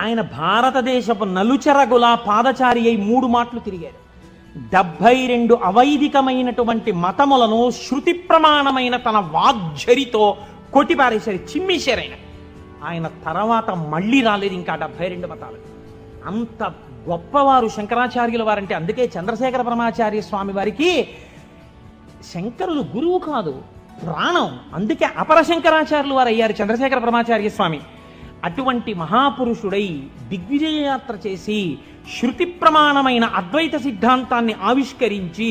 ఆయన భారతదేశపు నలుచెరగుల పాదచారి అయి 3 మాటలు తిరిగారు. 72 అవైదికమైనటువంటి మతములను శృతి ప్రమాణమైన తన వాగ్జరితో కొట్టిపారేశారు, చిమ్మేశారు. ఆయన తర్వాత మళ్ళీ రాలేదు ఇంకా 72 మతాలు. అంత గొప్పవారు శంకరాచార్యుల వారంటే. అందుకే చంద్రశేఖర పరమాచార్య స్వామి వారికి శంకరులు గురువు కాదు, ప్రాణం. అందుకే అపర శంకరాచార్యులు వారు అయ్యారు చంద్రశేఖర పరమాచార్య స్వామి. అటువంటి మహాపురుషుడై దిగ్విజయయాత్ర చేసి శృతి ప్రమాణమైన అద్వైత సిద్ధాంతాన్ని ఆవిష్కరించి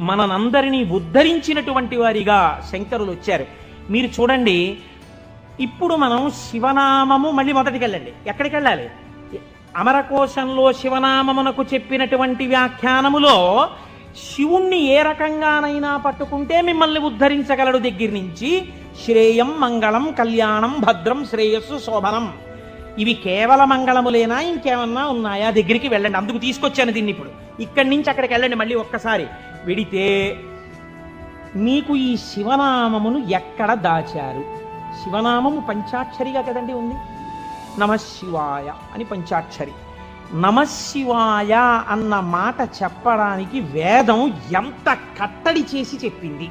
మనందరినీ ఉద్ధరించినటువంటి వారిగా శంకరులు వచ్చారు. మీరు చూడండి, ఇప్పుడు మనం శివనామము మళ్ళీ మొదటికి వెళ్ళండి. ఎక్కడికి వెళ్ళాలి? అమరకోశంలో శివనామమునకు చెప్పినటువంటి వ్యాఖ్యానములో శివుణ్ణి ఏ రకంగానైనా పట్టుకుంటే మిమ్మల్ని ఉద్ధరించగలడు దగ్గర నుంచి శ్రేయం, మంగళం, కళ్యాణం, భద్రం, శ్రేయస్సు, శోభనం, ఇవి కేవల మంగళములేనా, ఇంకేమన్నా ఉన్నాయా దగ్గరికి వెళ్ళండి. అందుకు తీసుకొచ్చాను దీన్ని. ఇప్పుడు ఇక్కడి నుంచి అక్కడికి వెళ్ళండి. మళ్ళీ ఒక్కసారి వెడితే మీకు ఈ శివనామమును ఎక్కడ దాచారు? శివనామము పంచాక్షరిగా కదండి ఉంది. నమశివాయ అని పంచాక్షరి. నమశివాయ అన్న మాట చెప్పడానికి వేదం ఎంత కట్టడి చేసి చెప్పింది,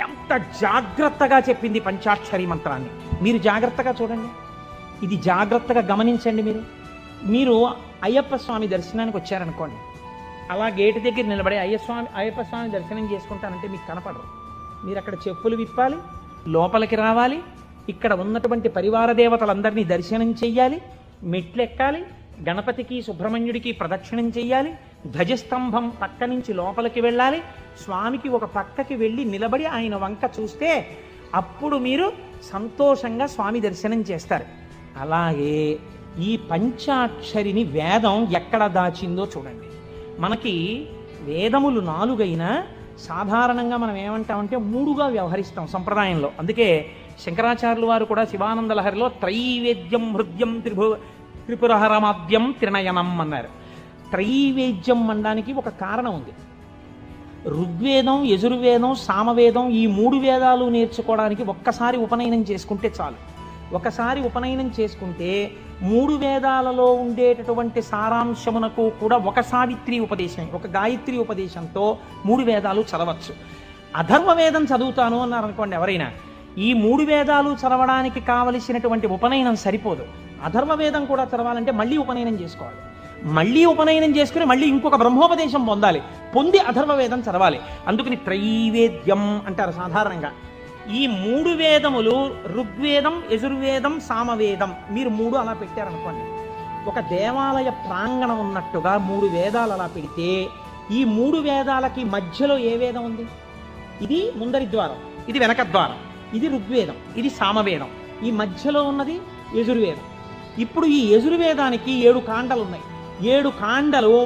ఎంత జాగ్రత్తగా చెప్పింది పంచాక్షరి మంత్రాన్ని. మీరు జాగ్రత్తగా చూడండి, ఇది జాగ్రత్తగా గమనించండి. మీరు అయ్యప్ప స్వామి దర్శనానికి వచ్చారనుకోండి, అలా గేటు దగ్గర నిలబడి అయ్యప్ప స్వామి దర్శనం చేసుకుంటానంటే మీకు కనపడరు. మీరు అక్కడ చెప్పులు విప్పాలి, లోపలికి రావాలి, ఇక్కడ ఉన్నటువంటి పరివార దేవతలందరినీ దర్శనం చెయ్యాలి, మెట్లు ఎక్కాలి, గణపతికి సుబ్రహ్మణ్యుడికి ప్రదక్షిణం చెయ్యాలి, ధ్వజస్తంభం పక్క నుంచి లోపలికి వెళ్ళాలి, స్వామికి ఒక పక్కకి వెళ్ళి నిలబడి ఆయన వంక చూస్తే అప్పుడు మీరు సంతోషంగా స్వామి దర్శనం చేస్తారు. అలాగే ఈ పంచాక్షరిని వేదం ఎక్కడ దాచిందో చూడండి. మనకి వేదములు 4 అయినా సాధారణంగా మనం ఏమంటామంటే 3గా వ్యవహరిస్తాం సంప్రదాయంలో. అందుకే శంకరాచార్యుల వారు కూడా శివానంద లహరిలో త్రైవేద్యం హృద్యం త్రిపురహరమాద్యం త్రినయనం అన్నారు. త్రైవేద్యం అనడానికి ఒక కారణం ఉంది. ఋగ్వేదం, యజుర్వేదం, సామవేదం ఈ 3 వేదాలు నేర్చుకోవడానికి ఒక్కసారి ఉపనయనం చేసుకుంటే చాలు. ఒకసారి ఉపనయనం చేసుకుంటే 3 వేదాలలో ఉండేటటువంటి సారాంశమునకు కూడా ఒక సావిత్రి ఉపదేశం, ఒక గాయత్రి ఉపదేశంతో 3 వేదాలు చదవచ్చు. అథర్వ వేదం చదువుతాను అన్నారు అనుకోండి ఎవరైనా, ఈ 3 వేదాలు చదవడానికి కావలసినటువంటి ఉపనయనం సరిపోదు. అథర్వ వేదం కూడా చదవాలంటే మళ్ళీ ఉపనయనం చేసుకోవాలి. మళ్ళీ ఉపనయనం చేసుకుని మళ్ళీ ఇంకొక బ్రహ్మోపదేశం పొందాలి, పొంది అథర్వ వేదం చదవాలి. అందుకని త్రైవేద్యం అంటారు సాధారణంగా. ఈ 3 వేదములు ఋగ్వేదం, యజుర్వేదం, సామవేదం, మీరు 3 అలా పెట్టారనుకోండి, ఒక దేవాలయ ప్రాంగణం ఉన్నట్టుగా 3 వేదాలు అలా పెడితే ఈ 3 వేదాలకి మధ్యలో ఏ వేదం ఉంది? ఇది ముందరి ద్వారం, ఇది వెనక ద్వారం, ఇది ఋగ్వేదం, ఇది సామవేదం, ఈ మధ్యలో ఉన్నది యజుర్వేదం. ఇప్పుడు ఈ యజుర్వేదానికి 7 కాండలు ఉన్నాయి. 7 కాండలు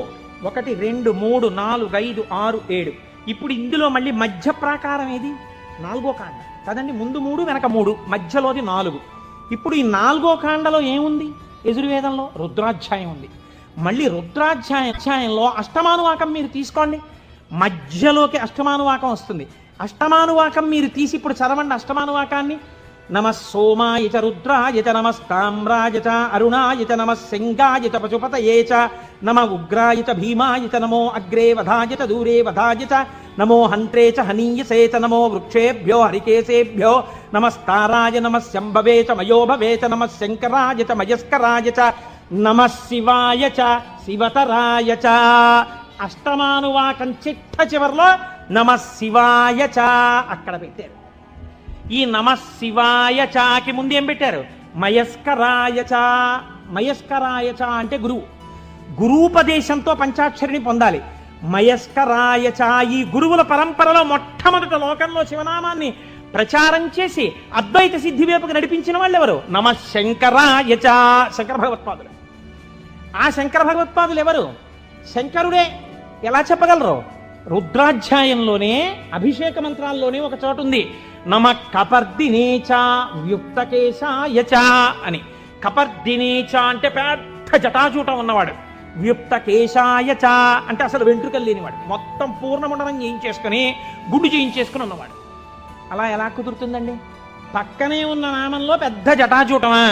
1, 2, 3, 4, 5, 6, 7. ఇప్పుడు ఇందులో మళ్ళీ మధ్య ప్రాకారం ఏది? 4వ కాండ కదండి. ముందు 3, వెనక 3, మధ్యలోది 4. ఇప్పుడు ఈ 4వ కాండలో ఏముంది? యజుర్వేదంలో రుద్రాధ్యాయం ఉంది. మళ్ళీ రుద్రాధ్యాయంలో అష్టమానువాకం మీరు తీసుకోండి, మధ్యలోకి అష్టమానువాకం వస్తుంది. అష్టమానువాకం మీరు తీసి ఇప్పుడు చదవండి అష్టమానువాకాన్ని. నమ సోమాయ చ రుద్రాయ చ నమస్తామ్రాయ చ అరుణాయ చ నమ శంగాయ చ పశుపతయే చ నమ ఉగ్రాయ చ భీమాయ చ నమో అగ్రే వధాయ చ దూరే వధాయ చ నమో హంత్రే చ హనీయసే చ నమో వృక్షేభ్యో హరికేశేభ్యో నమస్తారాయ నమ శంభవే చ మయోభవే చ నమ శంకరాయ చ మయస్కరాయ చ నమ శివాయ చ శివతరాయ చ. అష్టమానువాకం చిట్ట చివరిలో నమ శివాయ చ అక్కడ పెట్టారు. ఈ నమ శివాయ చాకి ముందు ఏం పెట్టారు? మయస్కరాయ చ. మయస్కరాయ చ అంటే గురువు, గురూపదేశంతో పంచాక్షరిని పొందాలి. మయస్కరాయ చ, ఈ గురువుల పరంపరలో మొట్టమొదట లోకంలో శివనామాన్ని ప్రచారం చేసి అద్వైత సిద్ధి వైపుకు నడిపించిన వాళ్ళు ఎవరు? నమ శంకరాయ చ, శంకర భగవత్పాదులు. ఆ శంకర భగవత్పాదులు ఎవరు? శంకరుడే. ఎలా చెప్పగలరు? రుద్రాధ్యాయంలోనే అభిషేక మంత్రాల్లోనే ఒక చోటు ఉంది, నమ కపర్దినేచ వ్యుక్తకేశాయచ అని. కపర్దినేచ అంటే పెద్ద జటాజూటం ఉన్నవాడు, వ్యుక్తకేశాయచ అంటే అసలు వెంట్రుకలు లేనివాడు, మొత్తం పూర్ణమండలం చేయించేసుకుని గుండు చేయించేసుకుని ఉన్నవాడు. అలా ఎలా కుదురుతుందండి? పక్కనే ఉన్న నామంలో పెద్ద జటాజూటమా?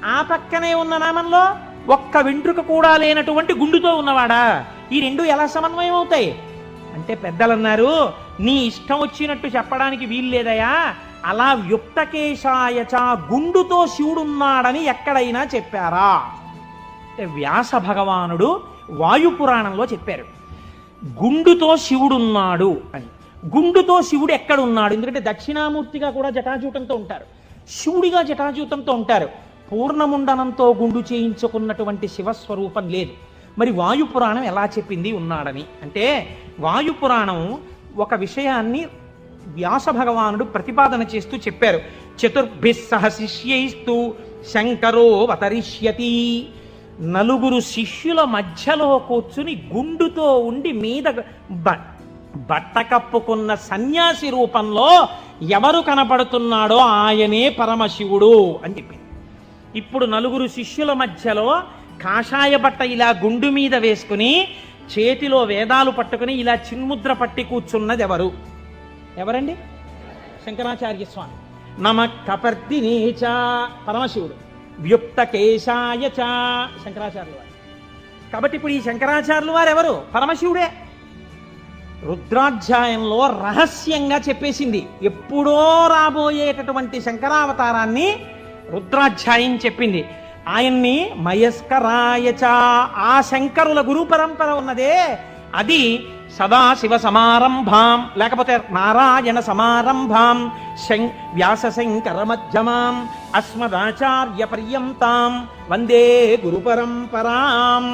ఆ పక్కనే ఉన్న నామంలో ఒక్క వెంట్రుక కూడా లేనటువంటి గుండుతో ఉన్నవాడా? ఈ రెండు ఎలా సమన్వయం అవుతాయి అంటే పెద్దలన్నారు, నీ ఇష్టం వచ్చినట్టు చెప్పడానికి వీల్లేదయా. అలా వ్యుక్తకేశాయచ గుండుతో శివుడున్నాడని ఎక్కడైనా చెప్పారా అంటే వ్యాస భగవానుడు వాయుపురాణంలో చెప్పారు గుండుతో శివుడున్నాడు అని. గుండుతో శివుడు ఎక్కడున్నాడు? ఎందుకంటే దక్షిణామూర్తిగా కూడా జటాజూటంతో ఉంటారు, శివుడిగా జటాజూతంతో ఉంటారు. పూర్ణముండనంతో గుండు చేయించుకున్నటువంటి శివస్వరూపం లేదు. మరి వాయుపురాణం ఎలా చెప్పింది ఉన్నాడని అంటే, వాయుపురాణం ఒక విషయాన్ని వ్యాస భగవానుడు ప్రతిపాదన చేస్తూ చెప్పారు. చతుర్భిస్సహ శిష్యైస్తు శంకరో అవతరిష్యతి. నలుగురు శిష్యుల మధ్యలో కూర్చుని గుండుతో ఉండి మీద బట్ట కప్పుకున్న సన్యాసి రూపంలో ఎవరు కనపడుతున్నాడో ఆయనే పరమశివుడు అని చెప్పింది. ఇప్పుడు నలుగురు శిష్యుల మధ్యలో కాషాయ బట్ట ఇలా గుండు మీద వేసుకుని చేతిలో వేదాలు పట్టుకుని ఇలా చిన్ముద్ర పట్టి కూర్చున్నది ఎవరండి? శంకరాచార్య స్వామి. నమ కపర్దినేచ పరమశివుడు, వ్యుక్తకేశాయచ శంకరాచార్యులు వారు. కాబట్టి ఇప్పుడు ఈ శంకరాచార్యులు వారు ఎవరు? పరమశివుడే. రుద్రాధ్యాయంలో రహస్యంగా చెప్పేసింది. ఎప్పుడో రాబోయేటటువంటి శంకరావతారాన్ని రుద్రాధ్యాయం చెప్పింది. ఆయన్ని మయస్కరాయచ, ఆ శంకరుల గురు పరంపర ఉన్నదే అది సదాశివ సమారంభాం, లేకపోతే నారాయణ సమారంభాం, వ్యాస శంకర మధ్యమాం, అస్మదాచార్య పర్యంతాం వందే గురు పరంపరాం.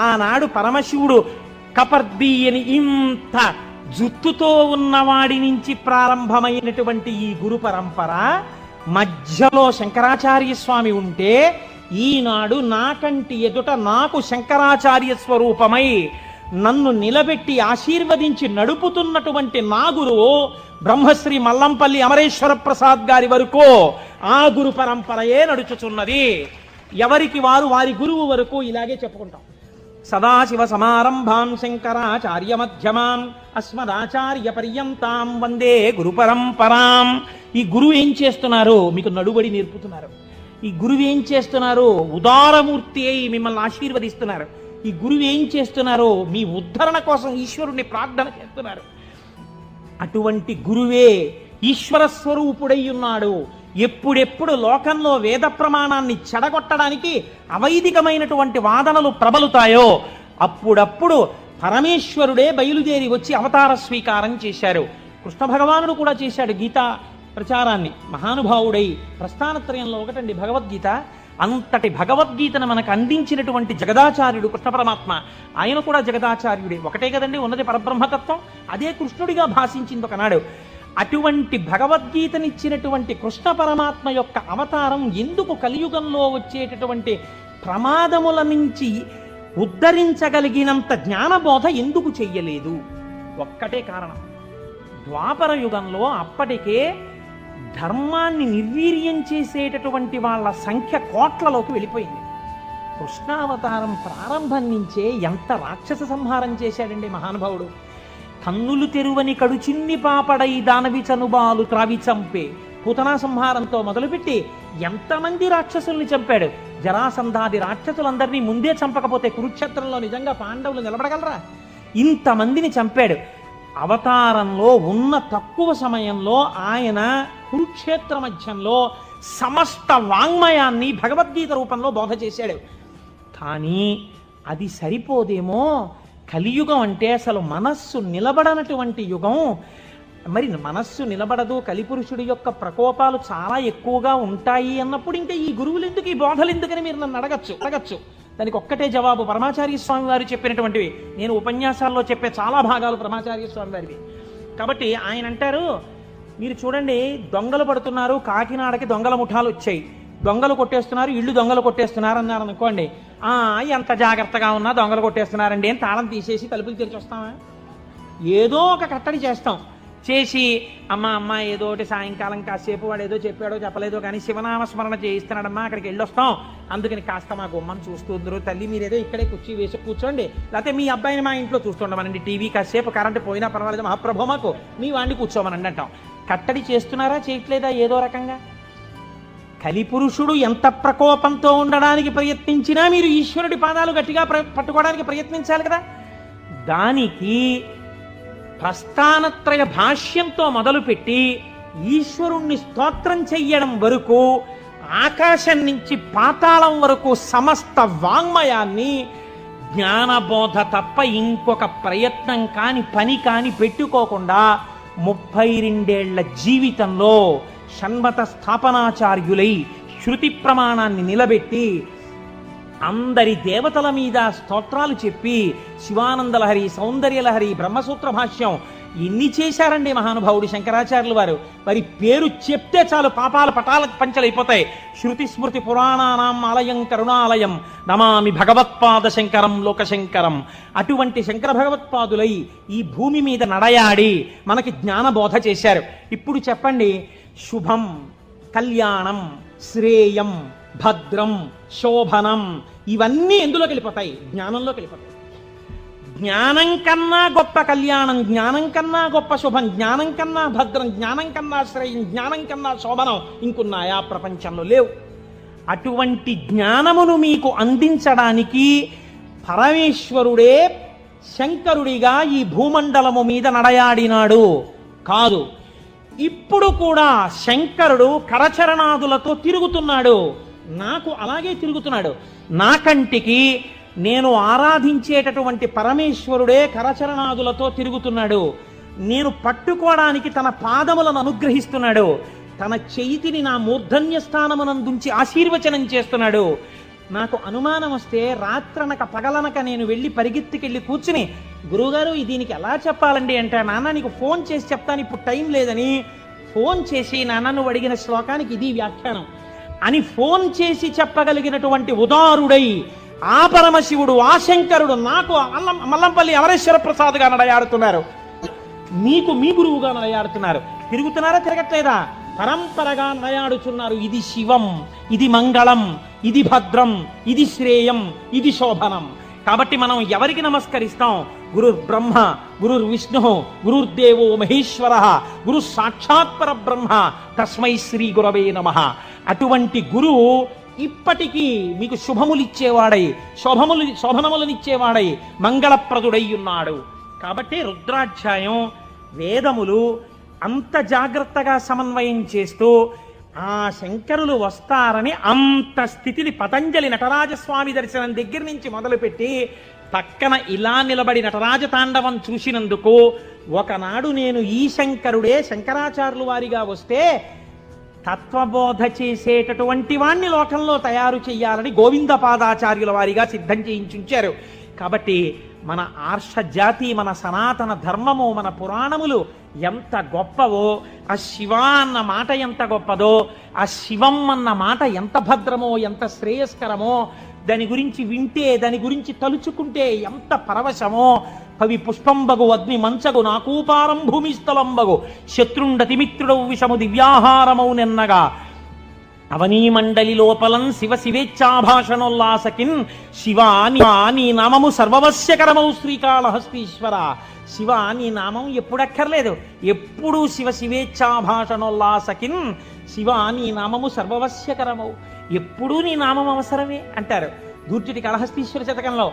ఆనాడు పరమశివుడు కపర్ది అని ఇంత జుత్తుతో ఉన్నవాడి నుంచి ప్రారంభమైనటువంటి ఈ గురు పరంపర మధ్యలో శంకరాచార్య స్వామి ఉంటే, ఈనాడు నాకంటి ఎదుట నాకు శంకరాచార్య స్వరూపమై నన్ను నిలబెట్టి ఆశీర్వదించి నడుపుతున్నటువంటి నా గురువు బ్రహ్మశ్రీ మల్లంపల్లి అమరేశ్వర ప్రసాద్ గారి వరకు ఆ గురు పరంపరయే నడుచుచున్నది. ఎవరికి వారు వారి గురువు వరకు ఇలాగే చెప్పుకుంటాం. సదాశివ సమారంభాం శంకరాచార్య మధ్యమాం అస్మదాచార్య పర్యంతాం వందే గురు పరంపరాం. ఈ గురువు ఏం చేస్తున్నారు? మీకు నడుబడి నేర్పుతున్నారు. ఈ గురువు ఏం చేస్తున్నారు? ఉదారమూర్తి అయి మిమ్మల్ని ఆశీర్వదిస్తున్నారు. ఈ గురువు ఏం చేస్తున్నారు? మీ ఉద్ధరణ కోసం ఈశ్వరుణ్ణి ప్రార్థన చేస్తున్నారు. అటువంటి గురువే ఈశ్వర స్వరూపుడై ఉన్నాడు. ఎప్పుడెప్పుడు లోకంలో వేద ప్రమాణాన్ని చెడగొట్టడానికి అవైదికమైనటువంటి వాదనలు ప్రబలుతాయో అప్పుడప్పుడు పరమేశ్వరుడే బయలుదేరి వచ్చి అవతార స్వీకారం చేశారు. కృష్ణ భగవానుడు కూడా చేశాడు గీతా ప్రచారాన్ని. మహానుభావుడై ప్రస్థానత్రయంలో ఒకటండి భగవద్గీత. అంతటి భగవద్గీతను మనకు అందించినటువంటి జగదాచార్యుడు కృష్ణ పరమాత్మ. ఆయన కూడా జగదాచార్యుడే. ఒకటే కదండి ఉన్నది పరబ్రహ్మతత్వం. అదే కృష్ణుడిగా భాషించింది ఒకనాడు. అటువంటి భగవద్గీతనిచ్చినటువంటి కృష్ణ పరమాత్మ యొక్క అవతారం ఎందుకు కలియుగంలో వచ్చేటటువంటి ప్రమాదముల నుంచి ఉద్ధరించగలిగినంత జ్ఞానబోధ ఎందుకు చెయ్యలేదు? ఒక్కటే కారణం. ద్వాపర యుగంలో అప్పటికే ధర్మాన్ని నిర్వీర్యం చేసేటటువంటి వాళ్ళ సంఖ్య కోట్లలోకి వెళ్ళిపోయింది. కృష్ణావతారం ప్రారంభం నుంచే ఎంత రాక్షస సంహారం చేశాడండి మహానుభావుడు. కన్నులు తెరువని కడుచిన్ని పాపడై దానవి చనుబాలు త్రావి చంపే పూతనా సంహారంతో మొదలుపెట్టి ఎంతమంది రాక్షసుల్ని చంపాడు. జరాసంధాది రాక్షసులందరినీ ముందే చంపకపోతే కురుక్షేత్రంలో నిజంగా పాండవులు నిలబడగలరా? ఇంతమందిని చంపాడు. అవతారంలో ఉన్న తక్కువ సమయంలో ఆయన కురుక్షేత్ర మధ్యంలో సమస్త వాంగ్మయాన్ని భగవద్గీత రూపంలో బోధ చేశాడు. కానీ అది సరిపోదేమో. కలియుగం అంటే అసలు మనస్సు నిలబడనటువంటి యుగం. మరి మనస్సు నిలబడదు, కలిపురుషుడి యొక్క ప్రకోపాలు చాలా ఎక్కువగా ఉంటాయి అన్నప్పుడు ఇంకా ఈ గురువులు ఎందుకు, ఈ బోధలు ఎందుకని మీరు నన్ను అడగచ్చు. దానికి ఒక్కటే జవాబు పరమాచార్య స్వామి వారు చెప్పినటువంటివి. నేను ఉపన్యాసాల్లో చెప్పే చాలా భాగాలు పరమాచార్య స్వామి వారివి. కాబట్టి ఆయన అంటారు, మీరు చూడండి దొంగలు పడుతున్నారు, కాకినాడకి దొంగల ముఠాలు వచ్చాయి, దొంగలు కొట్టేస్తున్నారు, ఇళ్ళు దొంగలు కొట్టేస్తున్నారు అన్నారు అనుకోండి. ఎంత జాగ్రత్తగా ఉన్నా దొంగలు కొట్టేస్తున్నారండి అని తాళం తీసేసి తలుపులు తెరిచి వస్తామా? ఏదో ఒక కట్టడి చేస్తాం. చేసి అమ్మ ఏదో ఒకటి సాయంకాలం కాసేపు వాడు ఏదో చెప్పాడో చెప్పలేదో కానీ శివనామస్మరణ చేయిస్తున్నాడమ్మా, అక్కడికి వెళ్ళొస్తాం, అందుకని కాస్త మా గుమ్మని చూస్తుందరు తల్లి, మీరేదో ఇక్కడే కుర్చీ వేసి కూర్చోండి, లేకపోతే మీ అబ్బాయిని మా ఇంట్లో చూస్తుండమనండి, టీవీ కాసేపు కరెంటు పోయినా పర్వాలేదు మహాప్రభు మాకు మీ వాడిని కూర్చోమనండి అంటాం. కట్టడి చేస్తున్నారా చేయట్లేదా? ఏదో రకంగా కలిపురుషుడు ఎంత ప్రకోపంతో ఉండడానికి ప్రయత్నించినా మీరు ఈశ్వరుడి పాదాలు గట్టిగా పట్టుకోవడానికి ప్రయత్నించాలి కదా. దానికి ప్రస్థానత్రయ భాష్యంతో మొదలుపెట్టి ఈశ్వరుణ్ణి స్తోత్రం చెయ్యడం వరకు, ఆకాశం నుంచి పాతాళం వరకు సమస్త వాంగ్మయాన్ని జ్ఞానబోధ తప్ప ఇంకొక ప్రయత్నం కాని పని కాని పెట్టుకోకుండా 32 జీవితంలో షణ్మత స్థాపనాచార్యులై శృతి ప్రమాణాన్ని నిలబెట్టి అందరి దేవతల మీద స్తోత్రాలు చెప్పి శివానందలహరి, సౌందర్యలహరి, బ్రహ్మసూత్ర భాష్యం ఎన్ని చేశారండి మహానుభావుడు శంకరాచార్యులు వారు. మరి పేరు చెప్తే చాలు పాపాల పటాల పంచలైపోతాయి. శృతి స్మృతి పురాణానాం ఆలయం కరుణాలయం నమామి భగవత్పాద శంకరం లోకశంకరం. అటువంటి శంకర భగవత్పాదులై ఈ భూమి మీద నడయాడి మనకి జ్ఞానబోధ చేశారు. ఇప్పుడు చెప్పండి, శుభం, కళ్యాణం, శ్రేయం, భద్రం, శోభనం ఇవన్నీ ఎందులోకి వెళ్ళిపోతాయి? జ్ఞానంలోకి వెళ్ళిపోతాయి. జ్ఞానం కన్నా గొప్ప కళ్యాణం, జ్ఞానం కన్నా గొప్ప శుభం, జ్ఞానం కన్నా భద్రం, జ్ఞానం కన్నా శ్రేయం, జ్ఞానం కన్నా శోభనం ఇంకున్నాయా? ప్రపంచంలో లేవు. అటువంటి జ్ఞానమును మీకు అందించడానికి పరమేశ్వరుడే శంకరుడిగా ఈ భూమండలము మీద నడయాడినాడు కాదు. ఇప్పుడు కూడా శంకరుడు కరచరణాదులతో తిరుగుతున్నాడు. నాకు అలాగే తిరుగుతున్నాడు. నా కంటికి నేను ఆరాధించేటటువంటి పరమేశ్వరుడే కరచరణాదులతో తిరుగుతున్నాడు. నేను పట్టుకోవడానికి తన పాదములను అనుగ్రహిస్తున్నాడు. తన చేతిని నా మూర్ధన్య స్థానమునందుంచి ఆశీర్వచనం చేస్తున్నాడు. నాకు అనుమానం వస్తే రాత్రనక పగలనక నేను వెళ్ళి పరిగెత్తికెళ్ళి కూర్చుని, గురువుగారు దీనికి ఎలా చెప్పాలండి అంటే, నాన్న నీకు ఫోన్ చేసి చెప్తాను, ఇప్పుడు టైం లేదని ఫోన్ చేసి, నాన్న నువ్వు అడిగిన శ్లోకానికి ఇది వ్యాఖ్యానం అని ఫోన్ చేసి చెప్పగలిగినటువంటి ఉదారుడై ఆ పరమశివుడు, ఆ శంకరుడు నాకు మల్లంపల్లి అమరేశ్వర ప్రసాద్గా నడయాడుతున్నారు. మీకు మీ గురువుగా నడయాడుతున్నారు. తిరుగుతున్నారా? తిరగట్లేదా? పరంపరగా నడయాడుచున్నారు. ఇది శివం, ఇది మంగళం, ఇది భద్రం, ఇది శ్రేయం, ఇది శోభనం. కాబట్టి మనం ఎవరికి నమస్కరిస్తాం? గురుర్ బ్రహ్మ, గురుర్ విష్ణు, గురుర్దేవో మహేశ్వర, గురు సాక్షాత్ పరబ్రహ్మ, తస్మై శ్రీ గురవే నమః. అటువంటి గురువు ఇప్పటికీ మీకు శుభములిచ్చేవాడై, శోభనములనిచ్చేవాడై, మంగళప్రదుడై ఉన్నాడు. కాబట్టి రుద్రాధ్యాయం వేదములు అంత జాగ్రత్తగా సమన్వయం చేస్తూ ఆ శంకరులు వస్తారని అంత స్థితిని పతంజలి నటరాజస్వామి దర్శనం దగ్గర నుంచి మొదలుపెట్టి పక్కన ఇలా నిలబడి నటరాజ తాండవం చూసినందుకు, ఒకనాడు నేను ఈ శంకరుడే శంకరాచార్యులు వారిగా వస్తే తత్వబోధ చేసేటటువంటి వాణ్ణి లోకంలో తయారు చెయ్యాలని గోవిందపాదాచార్యుల వారిగా సిద్ధం చేయించుంచారు. కాబట్టి మన ఆర్ష జాతి, మన సనాతన ధర్మము, మన పురాణములు ఎంత గొప్పవో, ఆ శివ అన్న మాట ఎంత గొప్పదో, ఆ శివం అన్న మాట ఎంత భద్రమో, ఎంత శ్రేయస్కరమో, దాని గురించి వింటే, దాని గురించి తలుచుకుంటే ఎంత పరవశమో. కవి పుష్పంబగు అగ్ని మంచగు నాకూపారం భూమిస్థలంబగు శత్రుండతి మిత్రుడవు విషము దివ్యాహారమౌ నెన్నగా అవనీ మండలి లోపలం శివ శివేచ్ఛాభాషణోల్లాసకిన్ శివా నీ నామము సర్వవశ్యకరమౌ శ్రీకాళహస్తీశ్వర. శివ నీ నామం ఎప్పుడక్కర్లేదు, ఎప్పుడు శివ శివేచ్ఛాభాషణోల్లాసకిన్ శివ నీ నామము సర్వవశ్యకరమౌ, ఎప్పుడూ నీ నామం అవసరమే అంటారు దూర్జటి కాళహస్తీశ్వర శతకంలో.